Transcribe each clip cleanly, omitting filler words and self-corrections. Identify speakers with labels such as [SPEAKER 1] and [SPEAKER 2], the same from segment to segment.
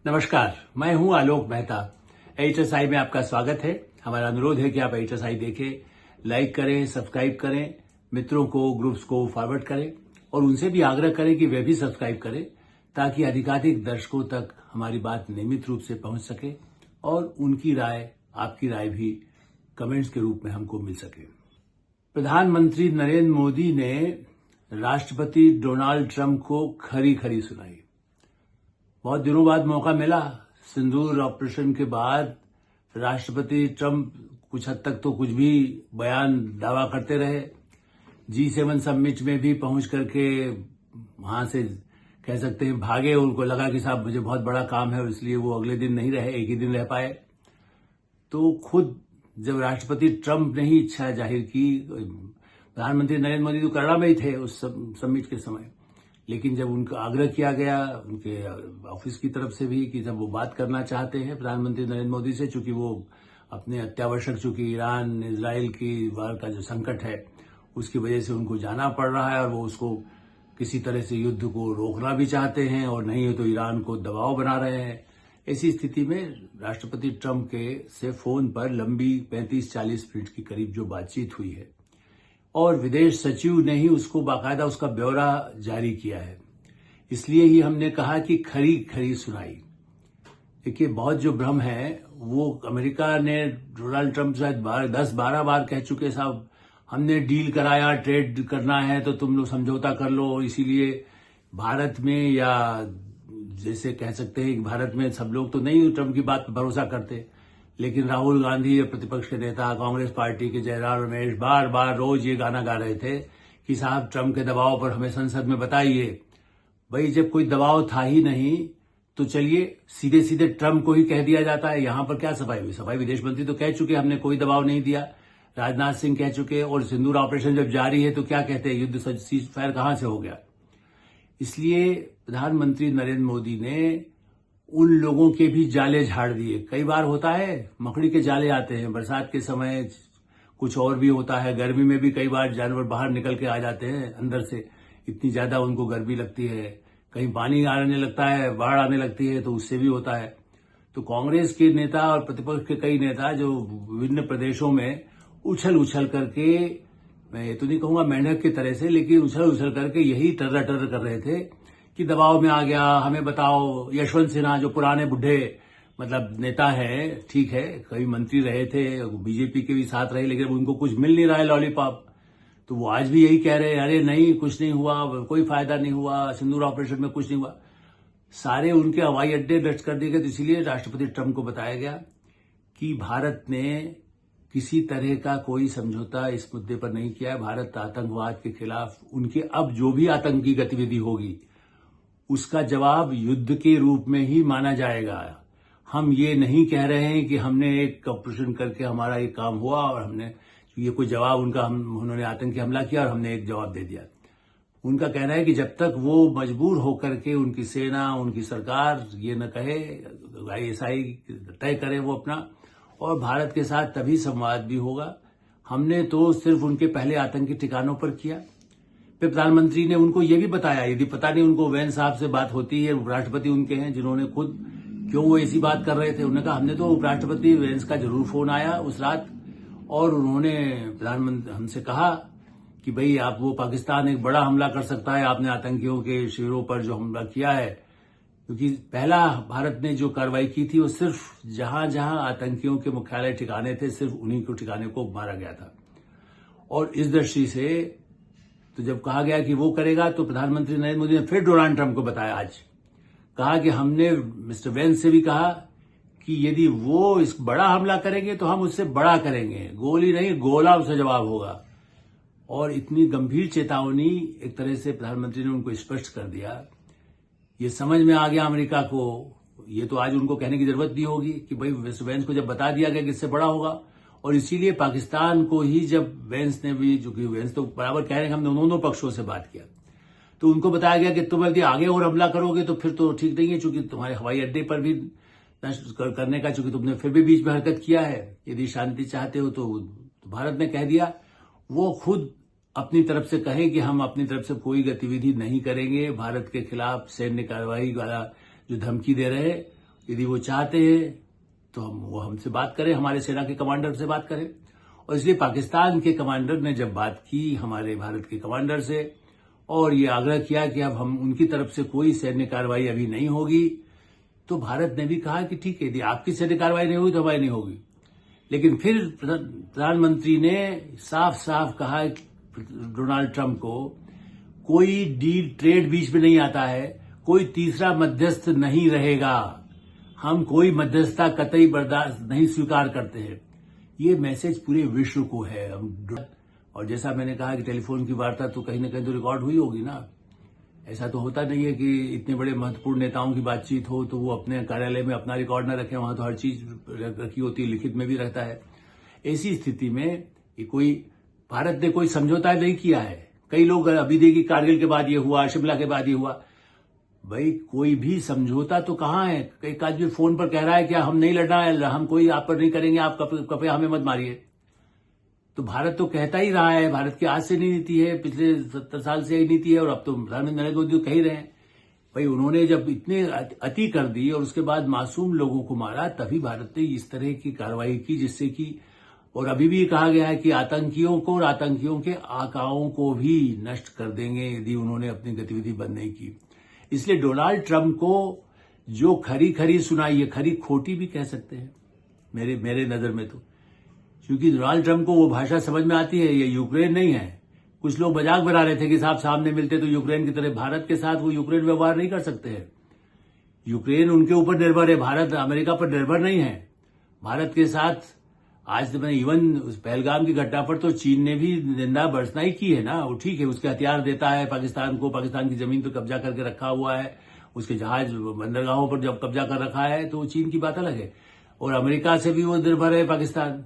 [SPEAKER 1] नमस्कार, मैं हूं आलोक मेहता। HSI में आपका स्वागत है। हमारा अनुरोध है कि आप HSI देखें, लाइक करें, सब्सक्राइब करें, मित्रों को, ग्रुप्स को फॉरवर्ड करें और उनसे भी आग्रह करें कि वे भी सब्सक्राइब करें ताकि अधिकाधिक दर्शकों तक हमारी बात नियमित रूप से पहुंच सके और उनकी राय, आपकी राय भी कमेंट्स के रूप में हमको मिल सके। प्रधानमंत्री नरेंद्र मोदी ने राष्ट्रपति डोनाल्ड ट्रंप को खरी खरी सुनाई। बहुत दिनों बाद मौका मिला। सिंदूर ऑपरेशन के बाद राष्ट्रपति ट्रंप कुछ हद तक तो कुछ भी बयान दावा करते रहे। G7 समिट में भी पहुंच करके वहां से कह सकते हैं भागे। उनको लगा कि साहब मुझे बहुत बड़ा काम है और इसलिए वो अगले दिन नहीं रहे, एक ही दिन रह पाए। तो खुद जब राष्ट्रपति ट्रंप ने ही इच्छा जाहिर की, प्रधानमंत्री नरेंद्र मोदी तो कनाडा में ही थे उस समिट के समय, लेकिन जब उनका आग्रह किया गया उनके ऑफिस की तरफ से भी कि जब वो बात करना चाहते हैं प्रधानमंत्री नरेंद्र मोदी से, चूंकि वो अपने अत्यावश्यक, चूंकि ईरान इजराइल की वार का जो संकट है उसकी वजह से उनको जाना पड़ रहा है और वो उसको किसी तरह से युद्ध को रोकना भी चाहते हैं और नहीं है तो ईरान को दबाव बना रहे हैं। ऐसी स्थिति में राष्ट्रपति ट्रंप के से फोन पर लंबी 35-40 मिनट की करीब जो बातचीत हुई है और विदेश सचिव ने ही उसको बाकायदा उसका ब्यौरा जारी किया है। इसलिए ही हमने कहा कि खरी खरी सुनाई। देखिए, बहुत जो भ्रम है वो अमेरिका ने डोनाल्ड ट्रंप शायद 10-12 बार कह चुके, साहब हमने डील कराया, ट्रेड करना है तो तुम लोग समझौता कर लो। इसीलिए भारत में, या जैसे कह सकते हैं कि भारत में सब लोग तो नहीं ट्रंप की बात पर भरोसा करते, लेकिन राहुल गांधी प्रतिपक्ष के नेता, कांग्रेस पार्टी के जयराम रमेश बार बार रोज ये गाना गा रहे थे कि साहब ट्रंप के दबाव पर हमें संसद में बताइए। भाई, जब कोई दबाव था ही नहीं तो चलिए सीधे सीधे ट्रंप को ही कह दिया जाता है। यहां पर क्या सफाई हुई? सफाई विदेश मंत्री तो कह चुके हमने कोई दबाव नहीं दिया, राजनाथ सिंह कह चुके, और सिंदूर ऑपरेशन जब जारी है तो क्या कहते हैं, युद्ध सीज फायर कहां से हो गया? इसलिए प्रधानमंत्री नरेंद्र मोदी ने उन लोगों के भी जाले झाड़ दिए। कई बार होता है मकड़ी के जाले आते हैं, बरसात के समय कुछ और भी होता है, गर्मी में भी कई बार जानवर बाहर निकल के आ जाते हैं अंदर से, इतनी ज्यादा उनको गर्मी लगती है, कहीं पानी आने लगता है, बाढ़ आने लगती है तो उससे भी होता है। तो कांग्रेस के नेता और प्रतिपक्ष के कई नेता जो विभिन्न प्रदेशों में उछल उछल करके, मैं ये तो नहीं कहूंगा मेंढक की तरह से, लेकिन उछल उछल करके यही टर्रा टर्र कर रहे थे कि दबाव में आ गया, हमें बताओ। यशवंत सिन्हा जो पुराने बुढ़े मतलब नेता है, ठीक है, कई मंत्री रहे थे, बीजेपी के भी साथ रहे, लेकिन उनको कुछ मिल नहीं रहा है लॉलीपॉप, तो वो आज भी यही कह रहे हैं, अरे नहीं कुछ नहीं हुआ, कोई फायदा नहीं हुआ, सिंदूर ऑपरेशन में कुछ नहीं हुआ। सारे उनके हवाई अड्डे नष्ट कर दिए गए। तो इसीलिए राष्ट्रपति ट्रंप को बताया गया कि भारत ने किसी तरह का कोई समझौता इस मुद्दे पर नहीं किया है। भारत आतंकवाद के खिलाफ उनके अब जो भी आतंकी गतिविधि होगी उसका जवाब युद्ध के रूप में ही माना जाएगा। हम ये नहीं कह रहे हैं कि हमने एक ऑपरेशन करके हमारा ये काम हुआ और हमने ये कोई जवाब उनका, उन्होंने आतंकी हमला किया और हमने एक जवाब दे दिया। उनका कहना है कि जब तक वो मजबूर होकर के, उनकी सेना, उनकी सरकार ये न कहे, ISI तय करे वो अपना, और भारत के साथ तभी संवाद भी होगा। हमने तो सिर्फ उनके पहले आतंकी ठिकानों पर किया। फिर प्रधानमंत्री ने उनको ये भी बताया, यदि पता नहीं उनको वैन साहब से बात होती है, उपराष्ट्रपति उनके हैं जिन्होंने खुद, क्यों वो ऐसी बात कर रहे थे, उन्होंने कहा हमने तो उपराष्ट्रपति वैंस का जरूर फोन आया उस रात और उन्होंने प्रधानमंत्री हमसे कहा कि भाई आप, वो पाकिस्तान एक बड़ा हमला कर सकता है, आपने आतंकियों के शिविरों पर जो हमला किया है, क्योंकि पहला भारत ने जो कार्रवाई की थी वो सिर्फ जहां जहां आतंकियों के मुख्यालय ठिकाने थे, सिर्फ उन्हीं को ठिकाने को मारा गया था। और इस दृष्टि से तो जब कहा गया कि वो करेगा, तो प्रधानमंत्री नरेंद्र मोदी ने फिर डोनाल्ड ट्रंप को बताया, आज कहा कि हमने मिस्टर वेंस से भी कहा कि यदि वो इस बड़ा हमला करेंगे तो हम उससे बड़ा करेंगे, गोली नहीं गोला उससे जवाब होगा। और इतनी गंभीर चेतावनी एक तरह से प्रधानमंत्री ने उनको स्पष्ट कर दिया। ये समझ में आ गया अमेरिका को, ये तो आज उनको कहने की जरूरत नहीं होगी कि भाई मिस्टर वेंस को जब बता दिया गया कि इससे बड़ा होगा। और इसीलिए पाकिस्तान को ही जब वेंस ने भी, जो कि वेंस तो बराबर कह रहे हैं कि हमने दोनों पक्षों से बात किया, तो उनको बताया गया कि तुम यदि आगे और हमला करोगे तो फिर तो ठीक नहीं है, चूंकि तुम्हारे हवाई अड्डे पर भी नष्ट करने का, चूंकि तुमने फिर भी बीच में हरकत किया है, यदि शांति चाहते हो तो भारत ने कह दिया वो खुद अपनी तरफ से कहे कि हम अपनी तरफ से कोई गतिविधि नहीं करेंगे, भारत के खिलाफ सैन्य कार्रवाई वाला जो धमकी दे रहे यदि वो चाहते हैं तो वो हमसे बात करें, हमारे सेना के कमांडर से बात करें। और इसलिए पाकिस्तान के कमांडर ने जब बात की हमारे भारत के कमांडर से और ये आग्रह किया कि अब हम उनकी तरफ से कोई सैन्य कार्रवाई अभी नहीं होगी, तो भारत ने भी कहा कि ठीक है, यदि आपकी सैन्य कार्रवाई नहीं हुई तो हमारी नहीं होगी। लेकिन फिर प्रधानमंत्री ने साफ साफ कहा डोनाल्ड ट्रंप को, कोई डील ट्रेड बीच में नहीं आता है, कोई तीसरा मध्यस्थ नहीं रहेगा, हम कोई मध्यस्थता कतई बर्दाश्त नहीं स्वीकार करते हैं। ये मैसेज पूरे विश्व को है। और जैसा मैंने कहा कि टेलीफोन की वार्ता तो कहीं ना कहीं तो रिकॉर्ड हुई होगी ना। ऐसा तो होता नहीं है कि इतने बड़े महत्वपूर्ण नेताओं की बातचीत हो तो वो अपने कार्यालय में अपना रिकॉर्ड न रखें, वहां तो हर चीज रखी होती है, लिखित में भी रहता है। ऐसी स्थिति में ये कोई भारत ने कोई समझौता नहीं किया है। कई लोग अभी देखिए कारगिल के बाद ये हुआ, शिमला के बाद ये हुआ, भाई कोई भी समझौता तो कहाँ है। एक आदमी फोन पर कह रहा है कि हम नहीं लड़ना है, हम कोई आप पर नहीं करेंगे, आप कपे हमें मत मारिए। तो भारत तो कहता ही रहा है, भारत की आज से नहीं नीति है, पिछले 70 साल से यही नीति है, और अब तो प्रधानमंत्री नरेंद्र मोदी कह ही रहे हैं। भाई उन्होंने जब इतने अति कर दी और उसके बाद मासूम लोगों को मारा, तभी भारत ने इस तरह की कार्रवाई की, जिससे कि और अभी भी कहा गया है कि आतंकियों को और आतंकियों के आकाओं को भी नष्ट कर देंगे यदि उन्होंने अपनी गतिविधि बंद नहीं की। इसलिए डोनाल्ड ट्रंप को जो खरी खरी सुनाई है, खरी खोटी भी कह सकते हैं मेरे नजर में, तो क्योंकि डोनाल्ड ट्रंप को वो भाषा समझ में आती है। ये यूक्रेन नहीं है। कुछ लोग मजाक बना रहे थे कि साहब सामने मिलते तो यूक्रेन की तरह, भारत के साथ वो यूक्रेन व्यवहार नहीं कर सकते हैं। यूक्रेन उनके ऊपर निर्भर है, भारत अमेरिका पर निर्भर नहीं है। भारत के साथ आज तो मैंने इवन उस पहलगाम की घटना पर तो चीन ने भी निंदा बरसना ही की है ना। वो ठीक है, उसके हथियार देता है पाकिस्तान को, पाकिस्तान की जमीन पर कब्जा करके रखा हुआ है, उसके जहाज बंदरगाहों पर जब कब्जा कर रखा है, तो चीन की बात अलग है। और अमेरिका से भी वो निर्भर है पाकिस्तान,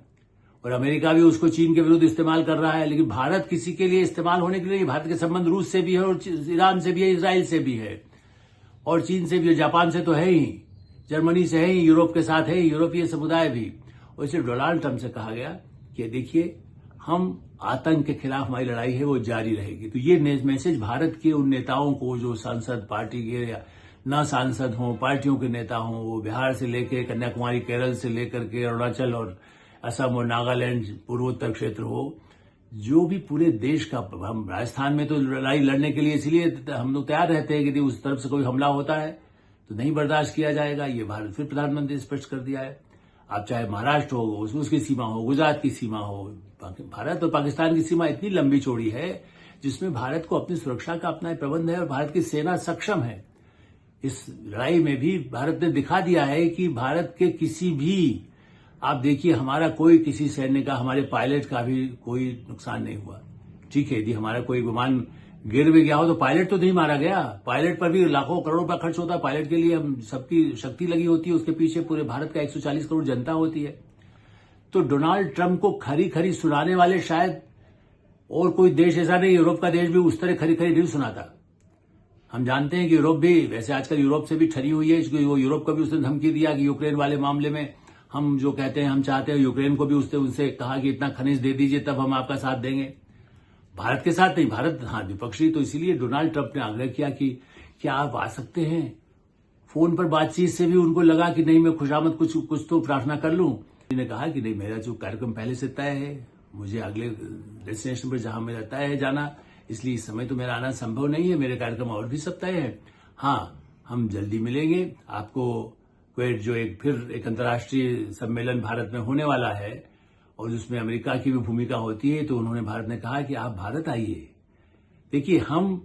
[SPEAKER 1] और अमेरिका भी उसको चीन के विरुद्ध इस्तेमाल कर रहा है। लेकिन भारत किसी के लिए इस्तेमाल होने के लिए, भारत के संबंध रूस से भी है और ईरान से भी है, इसराइल से भी है और चीन से भी है, जापान से तो है ही, जर्मनी से है ही, यूरोप के साथ है, यूरोपीय समुदाय भी। और इसलिए डोनाल्ड ट्रंप से कहा गया कि देखिए, हम आतंक के खिलाफ हमारी लड़ाई है वो जारी रहेगी। तो ये मैसेज भारत के उन नेताओं को जो सांसद, पार्टी के या न सांसद हों, पार्टियों के नेता हों, वो बिहार से लेकर कन्याकुमारी, केरल से लेकर के अरुणाचल और असम और नागालैंड, पूर्वोत्तर क्षेत्र हो, जो भी पूरे देश का, हम राजस्थान में तो लड़ाई लड़ने के लिए इसलिए हम लोग तैयार रहते हैं कि यदि उस तरफ से कोई हमला होता है तो नहीं बर्दाश्त किया जाएगा। ये भारत फिर प्रधानमंत्री स्पष्ट कर दिया है। आप चाहे महाराष्ट्र हो, उसकी सीमा हो, गुजरात की सीमा हो, भारत और पाकिस्तान की सीमा इतनी लंबी चौड़ी है जिसमें भारत को अपनी सुरक्षा का अपना प्रबंध है और भारत की सेना सक्षम है। इस लड़ाई में भी भारत ने दिखा दिया है कि भारत के किसी भी, आप देखिए हमारा कोई किसी सैन्य का, हमारे पायलट का भी कोई नुकसान नहीं हुआ। ठीक है, यदि हमारा कोई विमान गिर भी गया हो तो पायलट तो नहीं मारा गया। पायलट पर भी लाखों करोड़ों रुपया खर्च होता है। पायलट के लिए हम सबकी शक्ति लगी होती है, उसके पीछे पूरे भारत का 140 करोड़ जनता होती है। तो डोनाल्ड ट्रंप को खरी खरी सुनाने वाले शायद और कोई देश ऐसा नहीं, यूरोप का देश भी उस तरह खरी खरी नहीं सुनाता। हम जानते हैं कि यूरोप भी, वैसे आजकल यूरोप से भी ठरी हुई है, क्योंकि वो यूरोप को भी उसने धमकी दिया कि यूक्रेन वाले मामले में हम जो कहते हैं हम चाहते हैं, यूक्रेन को भी उसने उनसे कहा कि इतना खनिज दे दीजिए तब हम आपका साथ देंगे। भारत के साथ नहीं, भारत हाँ विपक्षी। तो इसीलिए डोनाल्ड ट्रंप ने आग्रह किया कि क्या आप आ सकते हैं। फोन पर बातचीत से भी उनको लगा कि नहीं, मैं खुशामद कुछ तो प्रार्थना कर लूं। उन्होंने कहा कि नहीं, मेरा जो कार्यक्रम पहले से तय है, मुझे अगले डेस्टिनेशन पर जहां मेरा तय है जाना, इसलिए इस समय तो मेरा आना संभव नहीं है। मेरे कार्यक्रम और भी सब तय है। हाँ, हम जल्दी मिलेंगे आपको। क्वेट जो फिर एक अंतर्राष्ट्रीय सम्मेलन भारत में होने वाला है और उसमें अमेरिका की भी भूमिका होती है, तो उन्होंने भारत ने कहा कि आप भारत आइए। देखिए, हम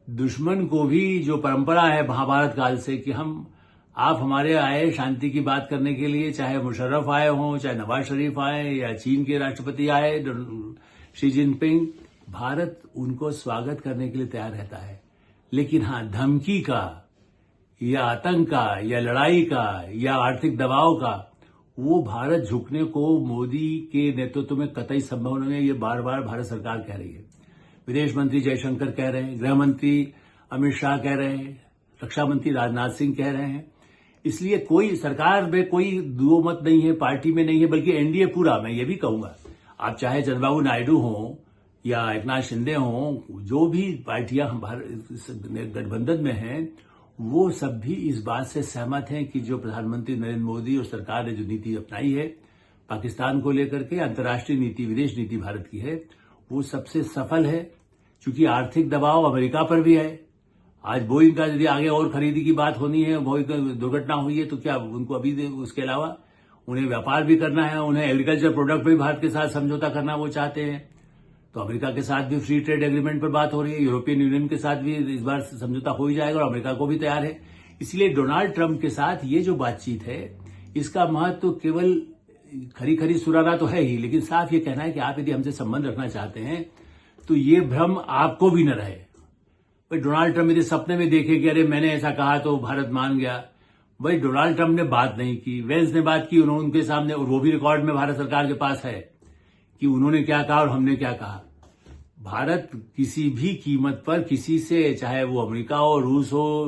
[SPEAKER 1] दुश्मन को भी, जो परंपरा है महाभारत काल से कि आप हमारे आए शांति की बात करने के लिए, चाहे मुशर्रफ आए हों, चाहे नवाज शरीफ आए या चीन के राष्ट्रपति आए शी जिनपिंग, भारत उनको स्वागत करने के लिए तैयार रहता है। लेकिन हाँ, धमकी का या आतंक का या लड़ाई का या आर्थिक दबाव का, वो भारत झुकने को मोदी के नेतृत्व में कतई संभव नहीं है। ये बार बार भारत सरकार कह रही है। विदेश मंत्री जयशंकर कह रहे हैं, गृह मंत्री अमित शाह कह रहे हैं, रक्षा मंत्री राजनाथ सिंह कह रहे हैं। इसलिए कोई सरकार में कोई दो मत नहीं है, पार्टी में नहीं है, बल्कि एनडीए पूरा, मैं ये भी कहूंगा, आप चाहे चंद्रबाबू नायडू हों या एकनाथ शिंदे हों, जो भी पार्टियां गठबंधन में हैं, वो सब भी इस बात से सहमत हैं कि जो प्रधानमंत्री नरेंद्र मोदी और सरकार ने जो नीति अपनाई है पाकिस्तान को लेकर के, अंतर्राष्ट्रीय नीति, विदेश नीति भारत की है, वो सबसे सफल है। क्योंकि आर्थिक दबाव अमेरिका पर भी है। आज बोइंग का यदि आगे और खरीदी की बात होनी है, बोइंग का दुर्घटना हुई है, तो क्या उनको अभी उसके अलावा उन्हें व्यापार भी करना है, उन्हें एग्रीकल्चर प्रोडक्ट भी भारत के साथ समझौता करना वो चाहते हैं। तो अमेरिका के साथ भी फ्री ट्रेड एग्रीमेंट पर बात हो रही है, यूरोपियन यूनियन के साथ भी इस बार समझौता हो ही जाएगा और अमेरिका को भी तैयार है। इसलिए डोनाल्ड ट्रंप के साथ ये जो बातचीत है, इसका महत्व केवल खरी खरी सुराना तो है ही, लेकिन साफ ये कहना है कि आप यदि हमसे संबंध रखना चाहते हैं तो ये भ्रम आपको भी न रहे। भाई डोनाल्ड ट्रंप यदि सपने में देखे कि अरे मैंने ऐसा कहा तो भारत मान गया, भाई डोनाल्ड ट्रंप ने बात नहीं की, वेंस ने बात की, उन्होंने उनके सामने, और वो भी रिकॉर्ड में भारत सरकार के पास है कि उन्होंने क्या कहा और हमने क्या कहा। भारत किसी भी कीमत पर किसी से, चाहे वो अमेरिका हो, रूस हो,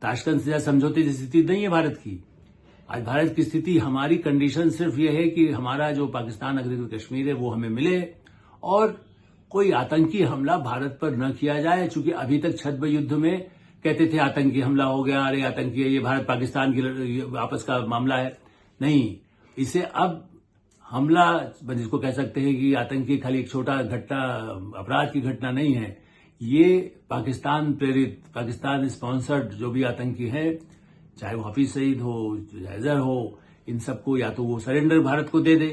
[SPEAKER 1] ताशकंद से समझौते की स्थिति नहीं है भारत की। आज भारत की स्थिति, हमारी कंडीशन सिर्फ ये है कि हमारा जो पाकिस्तान अधिकृत कश्मीर है वो हमें मिले और कोई आतंकी हमला भारत पर न किया जाए। चूंकि अभी तक छद्म युद्ध में कहते थे आतंकी हमला हो गया, अरे आतंकी है, ये भारत पाकिस्तान की आपस का मामला है। नहीं, इसे अब हमला, जिसको कह सकते हैं कि आतंकी खाली एक छोटा घटना, अपराध की घटना नहीं है, ये पाकिस्तान प्रेरित, पाकिस्तान स्पॉन्सर्ड जो भी आतंकी है, चाहे वो हफीज सईद हो, अजहर हो, इन सबको या तो वो सरेंडर भारत को दे दे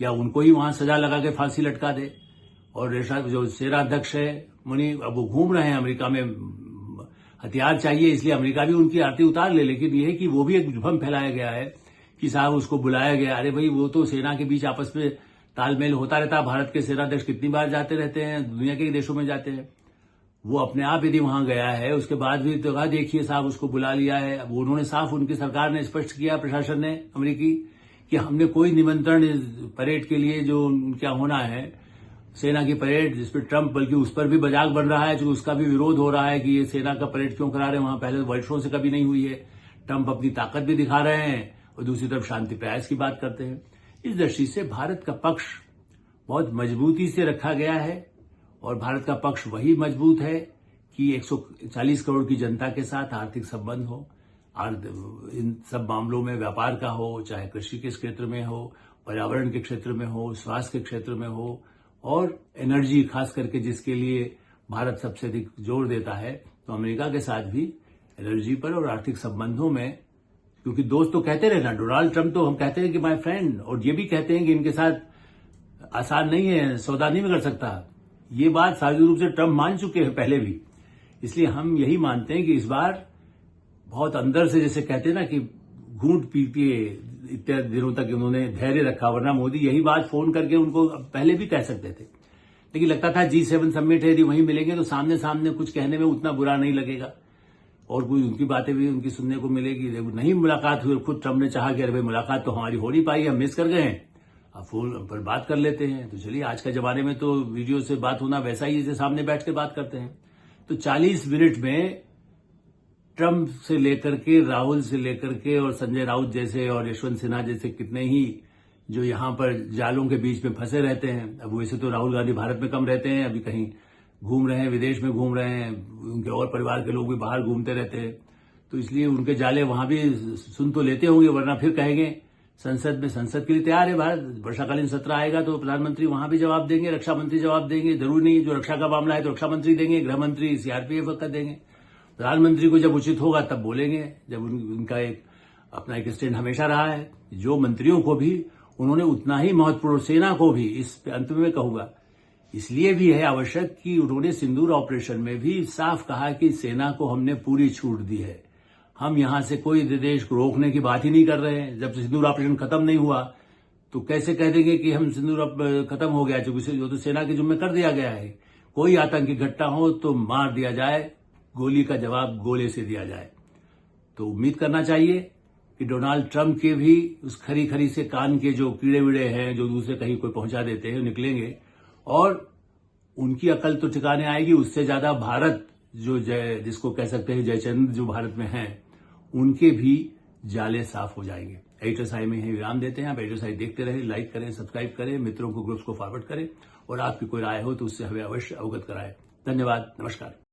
[SPEAKER 1] या उनको ही वहां सजा लगा के फांसी लटका दे। और जो सेनाध्यक्ष है मुनि, अब वो घूम रहे हैं अमेरिका में, हथियार चाहिए इसलिए अमेरिका भी उनकी आरती उतार ले। लेकिन यह है कि वो भी एक भ्रम फैलाया गया है कि साहब उसको बुलाया गया। अरे भाई, वो तो सेना के बीच आपस में तालमेल होता रहता है। भारत के सेनाध्यक्ष कितनी बार जाते रहते हैं, दुनिया के देशों में जाते हैं। वो अपने आप यदि वहां गया है, उसके बाद भी तो कहा देखिए साहब उसको बुला लिया है। अब उन्होंने साफ, उनकी सरकार ने स्पष्ट किया, प्रशासन ने अमेरिकी, कि हमने कोई निमंत्रण परेड के लिए जो क्या होना है, सेना की परेड जिसपे ट्रंप, बल्कि उस पर भी मजाक बन रहा है, जो उसका भी विरोध हो रहा है कि ये सेना का परेड क्यों करा रहे हैं, वहां पहले व्हाइट हाउस से कभी नहीं हुई है। ट्रंप अपनी ताकत भी दिखा रहे हैं और दूसरी तरफ शांति प्रयास की बात करते हैं। इस दृष्टि से भारत का पक्ष बहुत मजबूती से रखा गया है और भारत का पक्ष वही मजबूत है कि 140 करोड़ की जनता के साथ आर्थिक संबंध हो, इन सब मामलों में व्यापार का हो, चाहे कृषि के क्षेत्र में हो, पर्यावरण के क्षेत्र में हो, स्वास्थ्य के क्षेत्र में हो, और एनर्जी खास करके जिसके लिए भारत सबसे अधिक जोर देता है, तो अमेरिका के साथ भी एनर्जी पर और आर्थिक संबंधों में, क्योंकि दोस्त तो कहते रहे ना, डोनाल्ड ट्रंप तो हम कहते हैं कि माय फ्रेंड, और ये भी कहते हैं कि इनके साथ आसान नहीं है, सौदा नहीं कर सकता। ये बात सार्वजनिक रूप से ट्रंप मान चुके हैं पहले भी। इसलिए हम यही मानते हैं कि इस बार बहुत अंदर से, जैसे कहते हैं ना कि घूंट पी पिए इत्यादि दिनों तक उन्होंने धैर्य रखा, वरना मोदी यही बात फोन करके उनको पहले भी कह सकते थे। लेकिन लगता था G7 समिट है, यदि वहीं मिलेंगे तो सामने सामने कुछ कहने में उतना बुरा नहीं लगेगा और कोई उनकी बातें भी उनकी सुनने को मिलेगी। नहीं मुलाकात हुई, खुद ट्रंप ने चाहा कि अरे भाई मुलाकात तो हमारी हो नहीं पाई, हम मिस कर गए हैं, अब फोन पर बात कर लेते हैं। तो चलिए, आज के जमाने में तो वीडियो से बात होना वैसा ही जैसे सामने बैठ के बात करते हैं। तो 40 मिनट में ट्रंप से लेकर के, राहुल से लेकर के, और संजय राउत जैसे और यशवंत सिन्हा जैसे कितने ही जो यहां पर जालों के बीच में फंसे रहते हैं। अब वैसे तो राहुल गांधी भारत में कम रहते हैं, अभी कहीं घूम रहे हैं, विदेश में घूम रहे हैं, उनके और परिवार के लोग भी बाहर घूमते रहते हैं, तो इसलिए उनके जाले वहां भी सुन तो लेते होंगे, वरना फिर कहेंगे संसद में, संसद के लिए तैयार है भारत। वर्षाकालीन सत्र आएगा तो प्रधानमंत्री वहां भी जवाब देंगे, रक्षा मंत्री जवाब देंगे। जरूरी नहीं जो रक्षा का मामला है तो रक्षा मंत्री देंगे, गृह मंत्री सीआरपीएफ का देंगे। प्रधानमंत्री को जब उचित होगा तब बोलेंगे, जब उनका अपना एक स्टैंड हमेशा रहा है। जो मंत्रियों को भी उन्होंने उतना ही महत्वपूर्ण, सेना को भी, इस अंत में कहूंगा, इसलिए भी है आवश्यक कि उन्होंने सिंदूर ऑपरेशन में भी साफ कहा कि सेना को हमने पूरी छूट दी है, हम यहां से कोई देश को रोकने की बात ही नहीं कर रहे हैं। जब सिंदूर ऑपरेशन खत्म नहीं हुआ तो कैसे कह देंगे कि हम सिंदूर खत्म हो गया, क्योंकि जो तो सेना के जिम्मे कर दिया गया है। कोई आतंकी घटना हो तो मार दिया जाए, गोली का जवाब गोले से दिया जाए। तो उम्मीद करना चाहिए कि डोनाल्ड ट्रंप के भी उस खरी खरी से कान के जो कीड़े वीड़े हैं, जो दूसरे कहीं कोई पहुंचा देते हैं, निकलेंगे और उनकी अकल तो ठिकाने आएगी। उससे ज्यादा भारत जो जिसको कह सकते हैं जयचंद्र जो भारत में हैं, उनके भी जाले साफ हो जाएंगे। एचएसआई में ही विराम देते हैं। आप एचएसआई देखते रहे, लाइक करें, सब्सक्राइब करें, मित्रों को, ग्रुप्स को फॉरवर्ड करें और आपकी कोई राय हो तो उससे हमें अवश्य अवगत कराएं। धन्यवाद, नमस्कार।